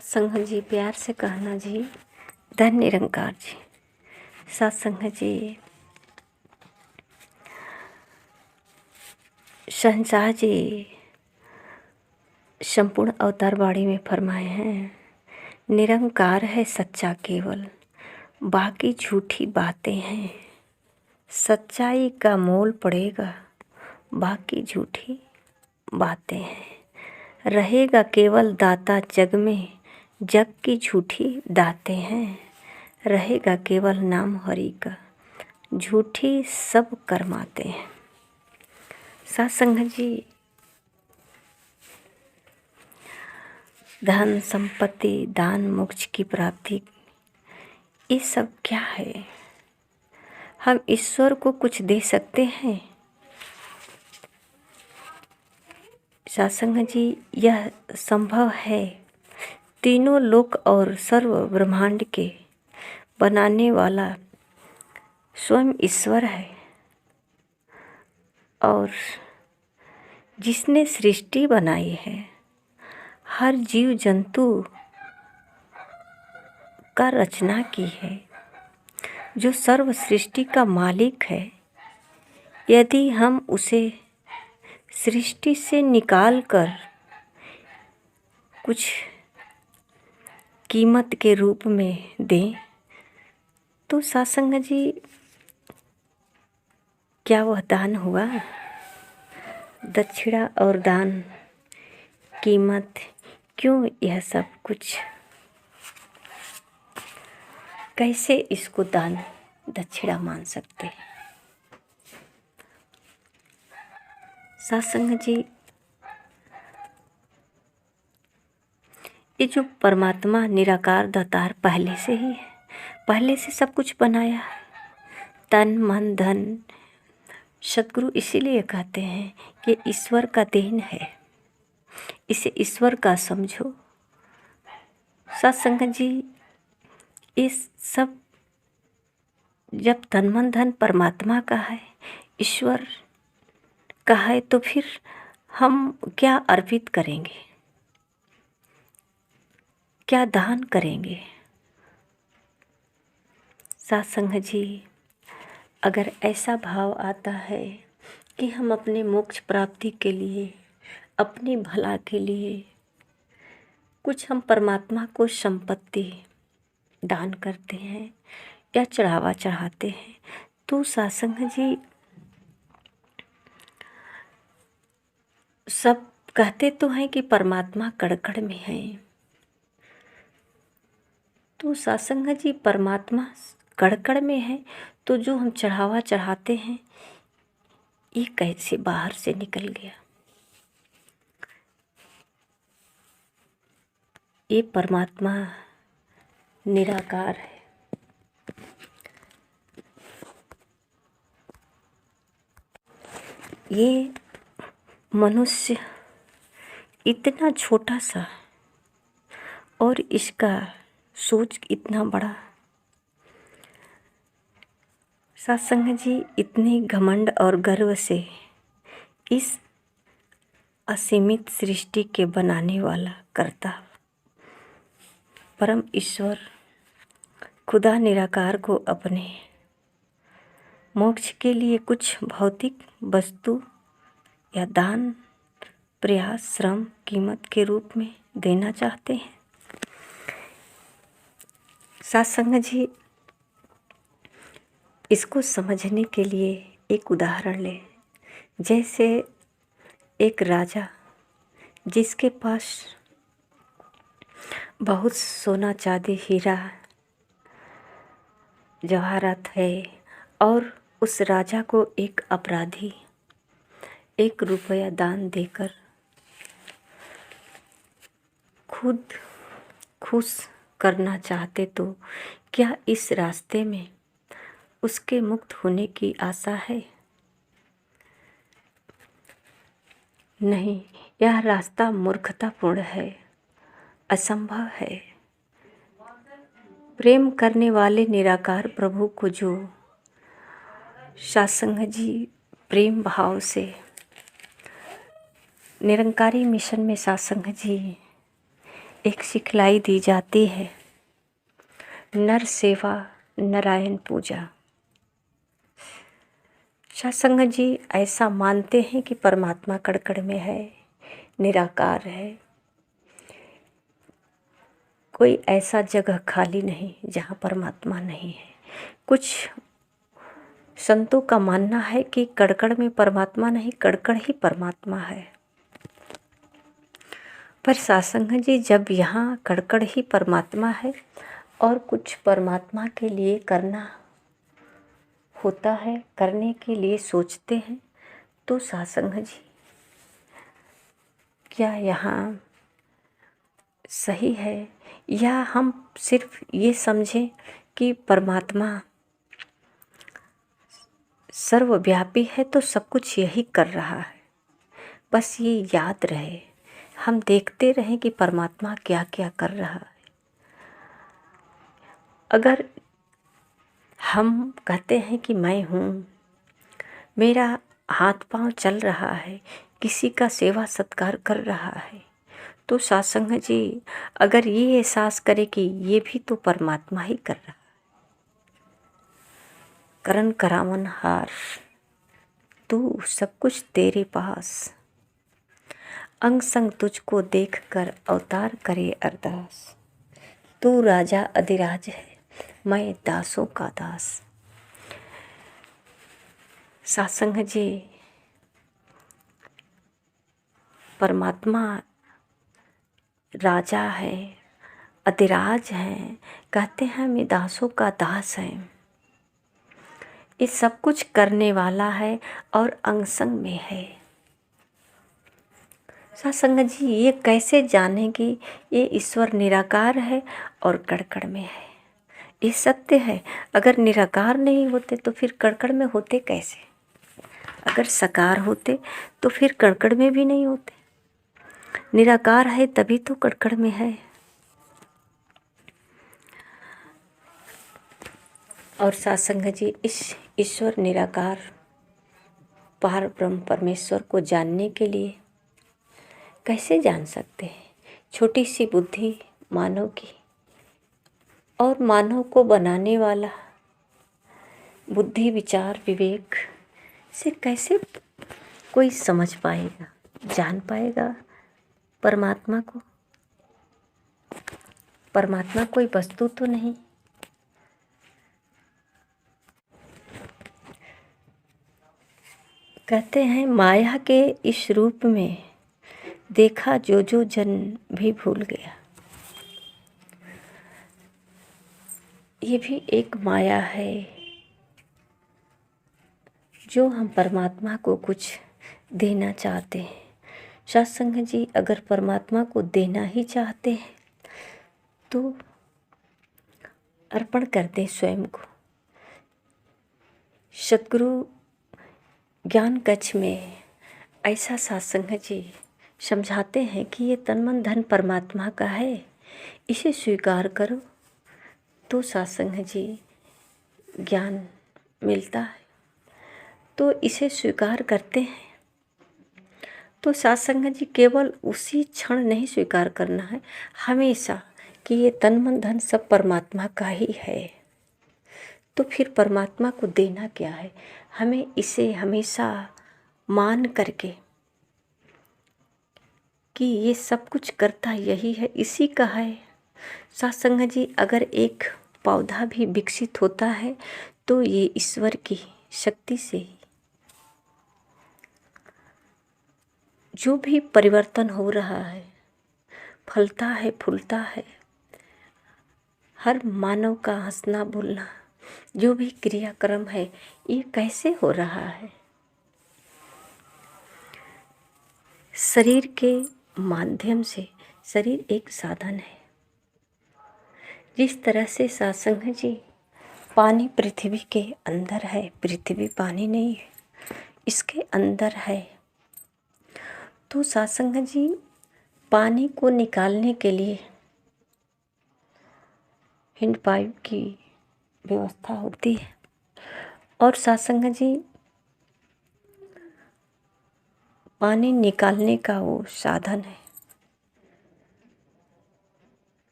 सत्संग जी, प्यार से कहना जी, धन निरंकार जी। सत्संग जी, शहंशाह जी संपूर्ण अवतार बाड़ी में फरमाए हैं, निरंकार है सच्चा केवल, बाकी झूठी बातें हैं। सच्चाई का मोल पड़ेगा, बाकी झूठी बातें हैं। रहेगा केवल दाता जग में, जग की झूठी दातें हैं। रहेगा केवल नाम हरि का, झूठी सब करमाते हैं। सत्संग जी, धन संपत्ति दान मोक्ष की प्राप्ति, ये सब क्या है? हम ईश्वर को कुछ दे सकते हैं? सत्संग जी, यह संभव है। तीनों लोक और सर्व ब्रह्मांड के बनाने वाला स्वयं ईश्वर है, और जिसने सृष्टि बनाई है, हर जीव जंतु का रचना की है, जो सर्व सृष्टि का मालिक है, यदि हम उसे सृष्टि से निकाल कर कुछ कीमत के रूप में दें, तो सत्संग जी, क्या वह दान हुआ? दक्षिणा और दान, कीमत, क्यों यह सब कुछ? कैसे इसको दान दक्षिणा मान सकते हैं? सत्संग जी, ये जो परमात्मा निराकार दातार पहले से ही है, पहले से सब कुछ बनाया है, तन मन धन। सद्गुरु इसीलिए कहते हैं कि ईश्वर का देन है, इसे ईश्वर का समझो। सत्संग जी, इस सब जब तन मन धन परमात्मा का है, ईश्वर का है, तो फिर हम क्या अर्पित करेंगे, क्या दान करेंगे? सत्संग जी, अगर ऐसा भाव आता है कि हम अपने मोक्ष प्राप्ति के लिए, अपनी भला के लिए कुछ हम परमात्मा को संपत्ति दान करते हैं या चढ़ावा चढ़ाते हैं, तो सत्संग जी, सब कहते तो हैं कि परमात्मा कड़-कड़ में है, तो सत्संग जी, परमात्मा कड़-कड़ में है, तो जो हम चढ़ावा चढ़ाते हैं, ये कैसे बाहर से निकल गया? ये परमात्मा निराकार है। ये मनुष्य इतना छोटा सा और इसका सोच इतना बड़ा। सत्संग जी, इतनी घमंड और गर्व से इस असीमित सृष्टि के बनाने वाला कर्ता परम ईश्वर खुदा निराकार को अपने मोक्ष के लिए कुछ भौतिक वस्तु या दान, प्रयास, श्रम, कीमत के रूप में देना चाहते हैं। सत्संग जी, इसको समझने के लिए एक उदाहरण लें। जैसे एक राजा जिसके पास बहुत सोना चांदी हीरा जवाहरात है, और उस राजा को एक अपराधी 1 रुपया दान देकर खुद खुश करना चाहते, तो क्या इस रास्ते में उसके मुक्त होने की आशा है? नहीं, यह रास्ता मूर्खतापूर्ण है, असंभव है। प्रेम करने वाले निराकार प्रभु को जो सत्संग जी प्रेम भाव से निरंकारी मिशन में सत्संग जी एक सिखलाई दी जाती है, नर सेवा नारायण पूजा। सत्संग जी ऐसा मानते हैं कि परमात्मा कण में है, निराकार है। कोई ऐसा जगह खाली नहीं जहाँ परमात्मा नहीं है। कुछ संतों का मानना है कि कण में परमात्मा नहीं, कण ही परमात्मा है। पर सत्संग जी जब यहाँ कण ही परमात्मा है और कुछ परमात्मा के लिए करना होता है, करने के लिए सोचते हैं, तो सत्संग जी क्या यहाँ सही है, या हम सिर्फ ये समझें कि परमात्मा सर्वव्यापी है तो सब कुछ यही कर रहा है। बस ये याद रहे, हम देखते रहें कि परमात्मा क्या क्या कर रहा है। अगर हम कहते हैं कि मैं हूँ, मेरा हाथ पांव चल रहा है, किसी का सेवा सत्कार कर रहा है, तो सत्संग जी अगर ये एहसास करे कि ये भी तो परमात्मा ही कर रहा है। करन करावन हार, तू सब कुछ तेरे पास, अंग संग तुझको देख कर अवतार करे अरदास। तू राजा अधिराज है, मैं दासों का दास। सत्संग जी परमात्मा राजा है, अधिराज है, कहते हैं मैं दासों का दास है। ये सब कुछ करने वाला है और अंग संग में है। सत्संग जी ये कैसे जाने कि ये ईश्वर निराकार है और कण में है। ये सत्य है। अगर निराकार नहीं होते तो फिर कण में होते कैसे? अगर साकार होते तो फिर कण में भी नहीं होते। निराकार है तभी तो कण में है। और सत्संग जी इस ईश्वर निराकार पार ब्रह्म परमेश्वर को जानने के लिए कैसे जान सकते हैं? छोटी सी बुद्धि मानव की, और मानव को बनाने वाला बुद्धि विचार विवेक से कैसे कोई समझ पाएगा, जान पाएगा परमात्मा को? परमात्मा कोई वस्तु तो नहीं। कहते हैं माया के इस रूप में देखा जो जो जन भी भूल गया। ये भी एक माया है जो हम परमात्मा को कुछ देना चाहते हैं। सत्संग जी अगर परमात्मा को देना ही चाहते हैं तो अर्पण कर दें स्वयं को। सद्गुरु ज्ञान कक्ष में ऐसा सत्संग जी समझाते हैं कि ये तन मन धन परमात्मा का है, इसे स्वीकार करो तो सत्संग जी ज्ञान मिलता है। तो इसे स्वीकार करते हैं तो सत्संग जी केवल उसी क्षण नहीं स्वीकार करना है, हमेशा कि ये तन मन धन सब परमात्मा का ही है। तो फिर परमात्मा को देना क्या है? हमें इसे हमेशा मान करके कि ये सब कुछ करता यही है, इसी का है। सत्संग जी अगर एक पौधा भी विकसित होता है तो ये ईश्वर की शक्ति से ही। जो भी परिवर्तन हो रहा है, फलता है फूलता है, हर मानव का हंसना बोलना, जो भी क्रियाक्रम है, ये कैसे हो रहा है? शरीर के माध्यम से। शरीर एक साधन है। जिस तरह से सत्संग जी पानी पृथ्वी के अंदर है, पृथ्वी पानी नहीं है, इसके अंदर है। तो सत्संग जी पानी को निकालने के लिए हैंड पाइप की व्यवस्था होती है, और सत्संग जी पानी निकालने का वो साधन है।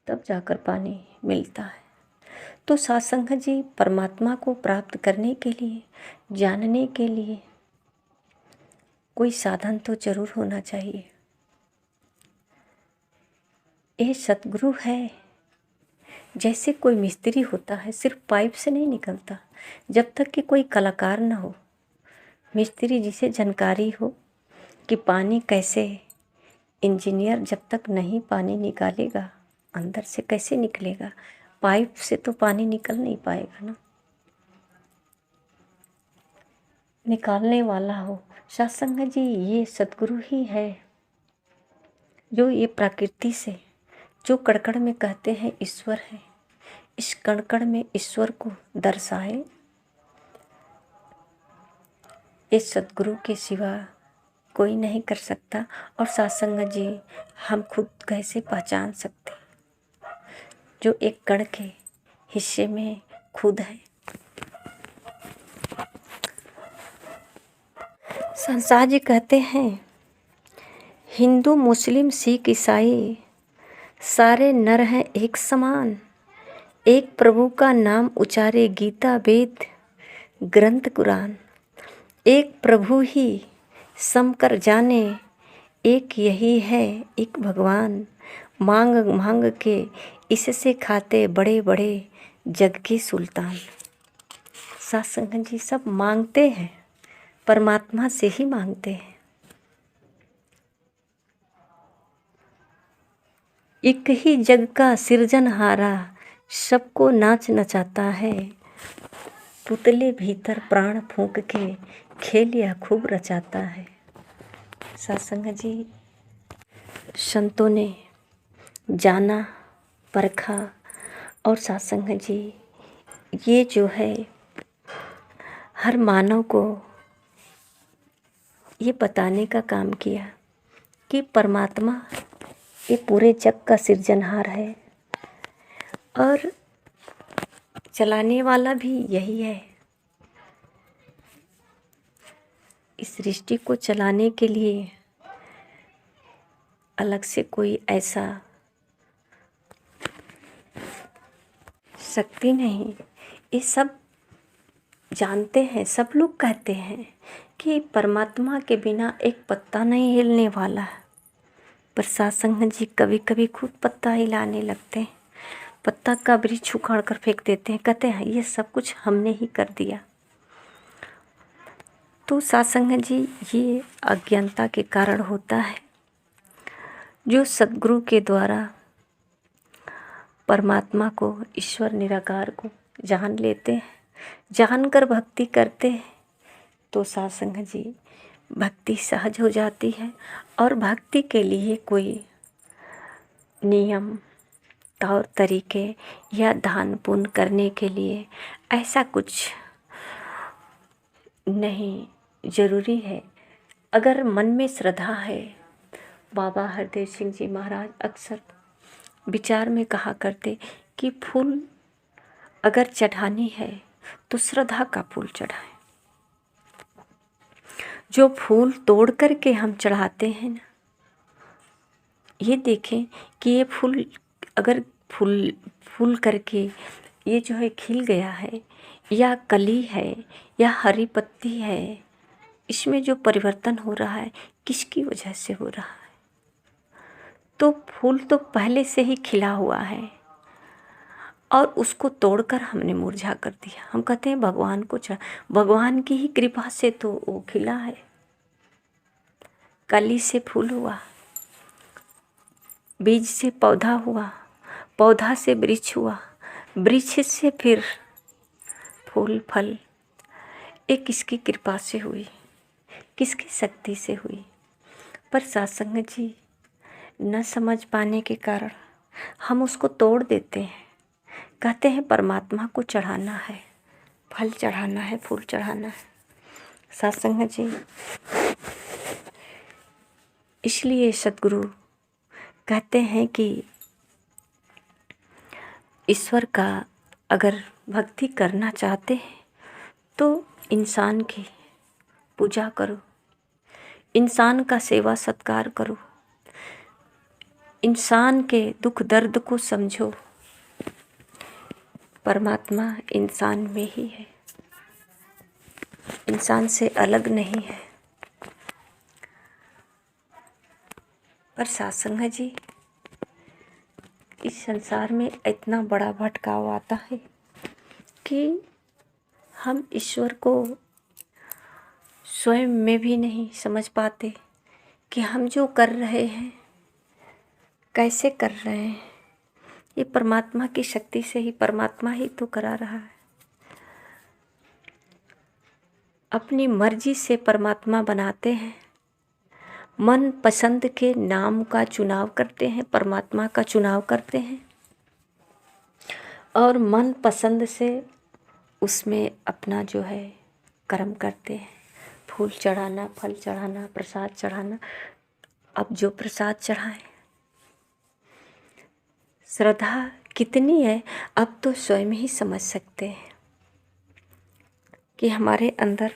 तब जाकर पानी मिलता है। तो सत्संग जी परमात्मा को प्राप्त करने के लिए, जानने के लिए कोई साधन तो जरूर होना चाहिए। ये सतगुरु है। जैसे कोई मिस्त्री होता है, सिर्फ पाइप से नहीं निकलता। जब तक कि कोई कलाकार न हो, मिस्त्री जिसे जानकारी हो कि पानी कैसे, इंजीनियर जब तक नहीं पानी निकालेगा अंदर से कैसे निकलेगा? पाइप से तो पानी निकल नहीं पाएगा ना। निकालने वाला हो सत्संग जी, ये सतगुरु ही है जो ये प्रकृति से, जो कड़कड़ में कहते हैं ईश्वर है, इस कड़कड़ में ईश्वर को दर्शाए। इस सतगुरु के सिवा कोई नहीं कर सकता। और सत्संग जी हम खुद कैसे पहचान सकते जो एक कण के हिस्से में खुद है। संसार जी कहते हैं हिंदू मुस्लिम सिख ईसाई सारे नर हैं एक समान, एक प्रभु का नाम उचारे गीता वेद ग्रंथ कुरान, एक प्रभु ही सम कर जाने, एक यही है एक भगवान, मांग मांग के इससे खाते बड़े बड़े जग के सुल्तान। सत्संग जी सब मांगते हैं, परमात्मा से ही मांगते हैं। एक ही जग का सिरजनहारा सबको नाच नचाता है, पुतले भीतर प्राण फूंक के खेल या खूब रचाता है। सत्संग जी संतों ने जाना परखा और सत्संग जी ये जो है हर मानव को ये बताने का काम किया कि परमात्मा ये पूरे जग का सिरजनहार है और चलाने वाला भी यही है। इस सृष्टि को चलाने के लिए अलग से कोई ऐसा शक्ति नहीं। ये सब जानते हैं, सब लोग कहते हैं कि परमात्मा के बिना एक पत्ता नहीं हिलने वाला है। पर सत्संग जी कभी कभी खुद पत्ता हिलाने लगते हैं, पत्ता का वृक्ष उखाड़ कर फेंक देते हैं, कहते हैं ये सब कुछ हमने ही कर दिया। तो सत्संग जी ये अज्ञानता के कारण होता है। जो सद्गुरु के द्वारा परमात्मा को, ईश्वर निराकार को जान लेते हैं, जानकर भक्ति करते हैं, तो सत्संग जी भक्ति सहज हो जाती है। और भक्ति के लिए कोई नियम तौर तरीके या दान पुण्य करने के लिए ऐसा कुछ नहीं जरूरी है। अगर मन में श्रद्धा है, बाबा हरदेव सिंह जी महाराज अक्सर विचार में कहा करते कि फूल अगर चढ़ानी है तो श्रद्धा का फूल चढ़ाएं। जो फूल तोड़ करके हम चढ़ाते हैं ना, ये देखें कि ये फूल अगर फूल करके ये जो है खिल गया है या कली है या हरी पत्ती है, इसमें जो परिवर्तन हो रहा है किसकी वजह से हो रहा है? तो फूल तो पहले से ही खिला हुआ है और उसको तोड़कर हमने मुरझा कर दिया। हम कहते हैं भगवान को भगवान की ही कृपा से तो वो खिला है। कली से फूल हुआ, बीज से पौधा हुआ, पौधा से वृक्ष हुआ, वृक्ष से फिर फूल फल। ये किसकी कृपा से हुई, किसकी शक्ति से हुई? पर सत्संग जी न समझ पाने के कारण हम उसको तोड़ देते हैं। कहते हैं परमात्मा को चढ़ाना है, फल चढ़ाना है, फूल चढ़ाना है। सत्संग जी इसलिए सद्गुरु कहते हैं कि ईश्वर का अगर भक्ति करना चाहते हैं तो इंसान की पूजा करो, इंसान का सेवा सत्कार करो। इंसान के दुख दर्द को समझो। परमात्मा इंसान में ही है, इंसान से अलग नहीं है। पर सत्संग जी, इस संसार में इतना बड़ा भटकाव आता है कि हम ईश्वर को स्वयं में भी नहीं समझ पाते कि हम जो कर रहे हैं कैसे कर रहे हैं। ये परमात्मा की शक्ति से ही, परमात्मा ही तो करा रहा है। अपनी मर्जी से परमात्मा बनाते हैं, मन पसंद के नाम का चुनाव करते हैं, परमात्मा का चुनाव करते हैं और मन पसंद से उसमें अपना जो है कर्म करते हैं। फूल चढ़ाना, फल चढ़ाना, प्रसाद चढ़ाना। अब जो प्रसाद चढ़ाएं, श्रद्धा कितनी है अब तो स्वयं ही समझ सकते हैं कि हमारे अंदर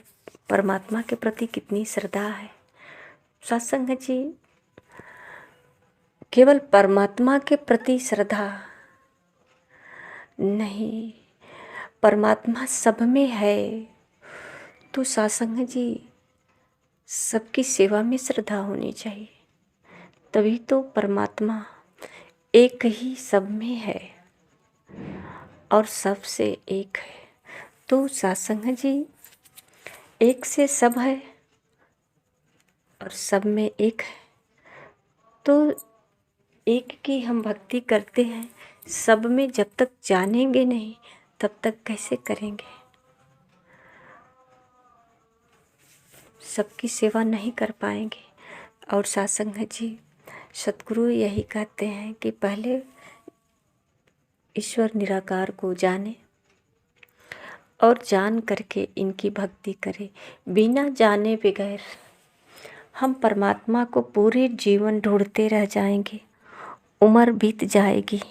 परमात्मा के प्रति कितनी श्रद्धा है। सत्संग जी, केवल परमात्मा के प्रति श्रद्धा नहीं, परमात्मा सब में है तो सत्संग जी सबकी सेवा में श्रद्धा होनी चाहिए। तभी तो परमात्मा एक ही सब में है और सबसे एक है। तो सत्संग जी एक से सब है और सब में एक है, तो एक की हम भक्ति करते हैं, सब में जब तक जानेंगे नहीं तब तक कैसे करेंगे। सबकी सेवा नहीं कर पाएंगे। और सत्संग जी, सतगुरु यही कहते हैं कि पहले ईश्वर निराकार को जाने और जान करके इनकी भक्ति करें। बिना जाने बगैर हम परमात्मा को पूरे जीवन ढूंढते रह जाएंगे, उम्र बीत जाएगी।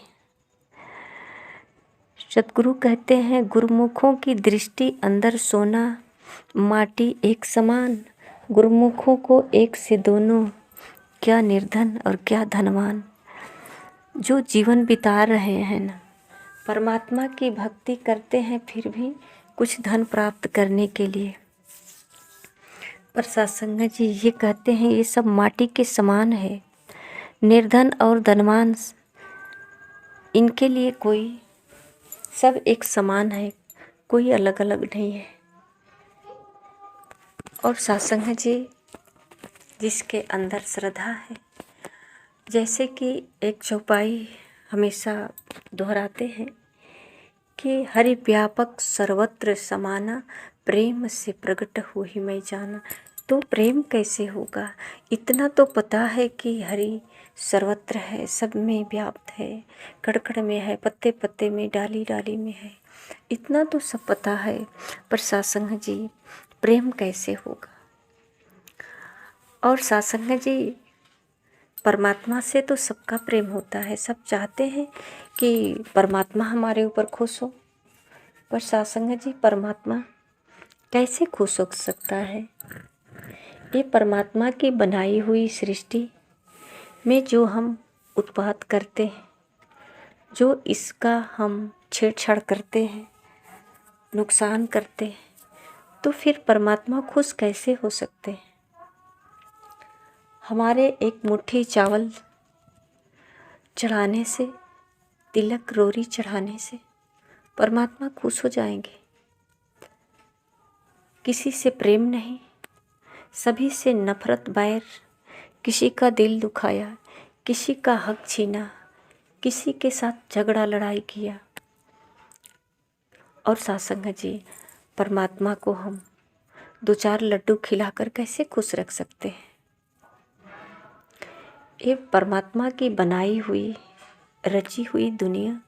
सतगुरु कहते हैं, गुरुमुखों की दृष्टि अंदर सोना, माटी एक समान। गुरुमुखों को एक से दोनों, क्या निर्धन और क्या धनवान। जो जीवन बिता रहे हैं ना, परमात्मा की भक्ति करते हैं फिर भी कुछ धन प्राप्त करने के लिए। पर सत्संग जी ये कहते हैं ये सब माटी के समान है। निर्धन और धनवान इनके लिए कोई, सब एक समान है, कोई अलग अलग नहीं है। और सत्संग जी जिसके अंदर श्रद्धा है, जैसे कि एक चौपाई हमेशा दोहराते हैं कि हरि व्यापक सर्वत्र समाना, प्रेम से प्रकट हो ही मैं जाना। तो प्रेम कैसे होगा? इतना तो पता है कि हरि सर्वत्र है, सब में व्याप्त है, कण कण में है, पत्ते पत्ते में, डाली डाली में है। इतना तो सब पता है, पर सत्संग जी प्रेम कैसे होगा? और सत्संग जी परमात्मा से तो सबका प्रेम होता है, सब चाहते हैं कि परमात्मा हमारे ऊपर खुश हो। पर सत्संग जी परमात्मा कैसे खुश हो सकता है? ये परमात्मा की बनाई हुई सृष्टि में जो हम उत्पात करते हैं, जो इसका हम छेड़छाड़ करते हैं, नुकसान करते हैं, तो फिर परमात्मा खुश कैसे हो सकते हैं? हमारे एक मुट्ठी चावल चढ़ाने से, तिलक रोरी चढ़ाने से परमात्मा खुश हो जाएंगे? किसी से प्रेम नहीं, सभी से नफरत बैर, किसी का दिल दुखाया, किसी का हक छीना, किसी के साथ झगड़ा लड़ाई किया। और सत्संग जी परमात्मा को हम 2-4 लड्डू खिलाकर कैसे खुश रख सकते हैं? ये परमात्मा की बनाई हुई, रची हुई दुनिया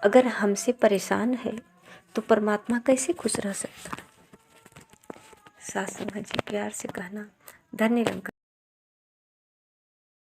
अगर हमसे परेशान है तो परमात्मा कैसे खुश रह सकता है? सत्संग जी प्यार से कहना, धन्य निरंकार।